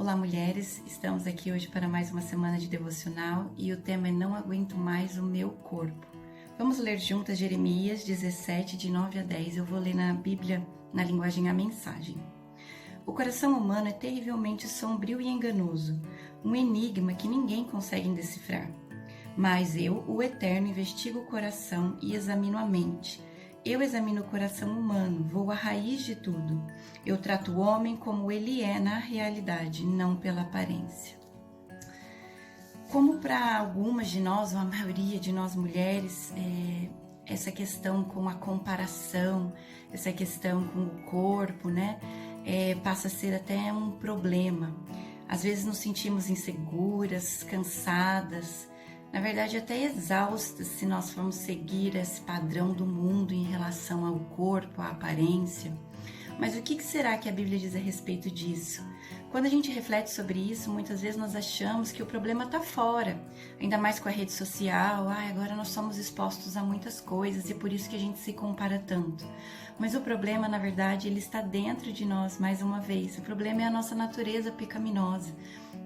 Olá, mulheres! Estamos aqui hoje para mais uma semana de devocional e o tema é Não Aguento Mais o Meu Corpo. Vamos ler juntas Jeremias 17, de 9 a 10. Eu vou ler na Bíblia, na linguagem A Mensagem. O coração humano é terrivelmente sombrio e enganoso, um enigma que ninguém consegue decifrar. Mas eu, o Eterno, investigo o coração e examino a mente. Eu examino o coração humano, vou à raiz de tudo. Eu trato o homem como ele é na realidade, não pela aparência. Como para algumas de nós, ou a maioria de nós mulheres, essa questão com a comparação, essa questão com o corpo, passa a ser até um problema. Às vezes nos sentimos inseguras, cansadas, na verdade até exaustas se nós formos seguir esse padrão do mundo em relação ao corpo, à aparência. Mas o que será que a Bíblia diz a respeito disso? Quando a gente reflete sobre isso, muitas vezes nós achamos que o problema está fora, ainda mais com a rede social. Agora nós somos expostos a muitas coisas e é por isso que a gente se compara tanto. Mas o problema, na verdade, ele está dentro de nós, mais uma vez. O problema é a nossa natureza pecaminosa.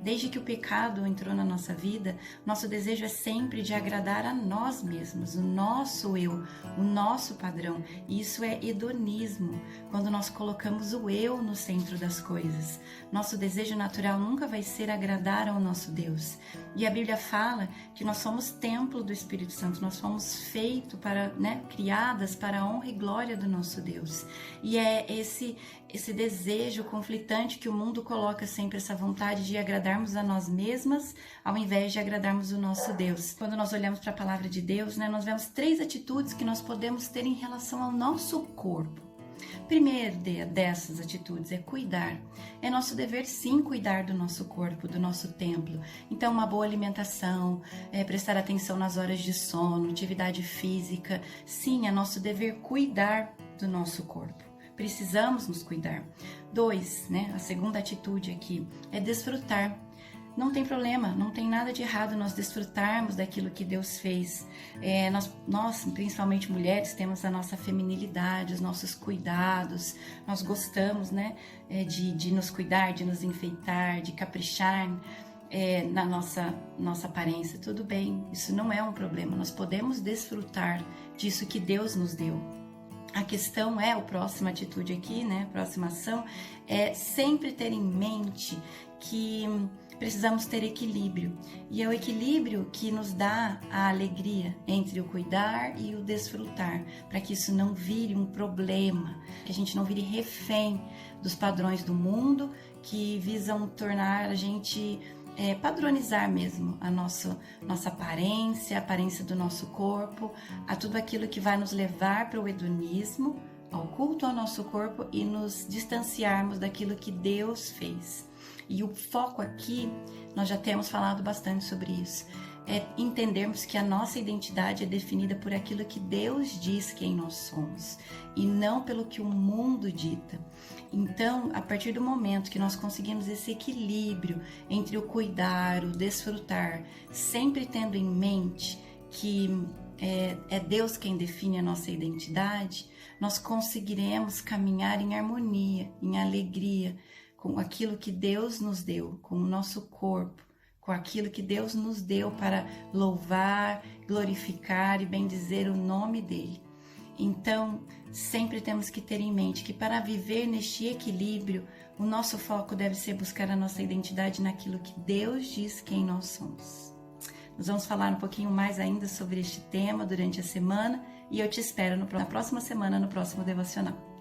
Desde que o pecado entrou na nossa vida, nosso desejo é sempre de agradar a nós mesmos, o nosso eu, o nosso padrão. E isso é hedonismo, quando nós colocamos o eu no centro das coisas. Nosso desejo natural nunca vai ser agradar ao nosso Deus. E a Bíblia fala que nós somos templo do Espírito Santo, nós fomos feitos criadas para a honra e glória do nosso Deus. E é esse desejo conflitante que o mundo coloca sempre, essa vontade de agradarmos a nós mesmas, ao invés de agradarmos o nosso Deus. Quando nós olhamos para a palavra de Deus, nós vemos 3 atitudes que nós podemos ter em relação ao nosso corpo. Primeiro dessas atitudes é cuidar. É nosso dever sim cuidar do nosso corpo, do nosso templo. Então uma boa alimentação, prestar atenção nas horas de sono, atividade física. Sim, é nosso dever cuidar do nosso corpo. Precisamos nos cuidar. 2, a segunda atitude aqui é desfrutar. Não tem problema, não tem nada de errado nós desfrutarmos daquilo que Deus fez. Nós, principalmente mulheres, temos a nossa feminilidade, os nossos cuidados. Nós gostamos de nos cuidar, de nos enfeitar, de caprichar na nossa aparência. Tudo bem, isso não é um problema. Nós podemos desfrutar disso que Deus nos deu. A questão é, a próxima atitude aqui, a próxima ação, é sempre ter em mente que precisamos ter equilíbrio. E é o equilíbrio que nos dá a alegria entre o cuidar e o desfrutar, para que isso não vire um problema, que a gente não vire refém dos padrões do mundo que visam tornar a gente padronizar mesmo a nossa aparência, a aparência do nosso corpo, a tudo aquilo que vai nos levar para o hedonismo, ao culto ao nosso corpo e nos distanciarmos daquilo que Deus fez. E o foco aqui, nós já temos falado bastante sobre isso, é entendermos que a nossa identidade é definida por aquilo que Deus diz quem nós somos e não pelo que o mundo dita. Então, a partir do momento que nós conseguimos esse equilíbrio entre o cuidar, o desfrutar, sempre tendo em mente que é Deus quem define a nossa identidade, nós conseguiremos caminhar em harmonia, em alegria, com aquilo que Deus nos deu, com o nosso corpo, com aquilo que Deus nos deu para louvar, glorificar e bendizer o nome dele. Então, sempre temos que ter em mente que para viver neste equilíbrio, o nosso foco deve ser buscar a nossa identidade naquilo que Deus diz quem nós somos. Nós vamos falar um pouquinho mais ainda sobre este tema durante a semana e eu te espero na próxima semana, no próximo devocional.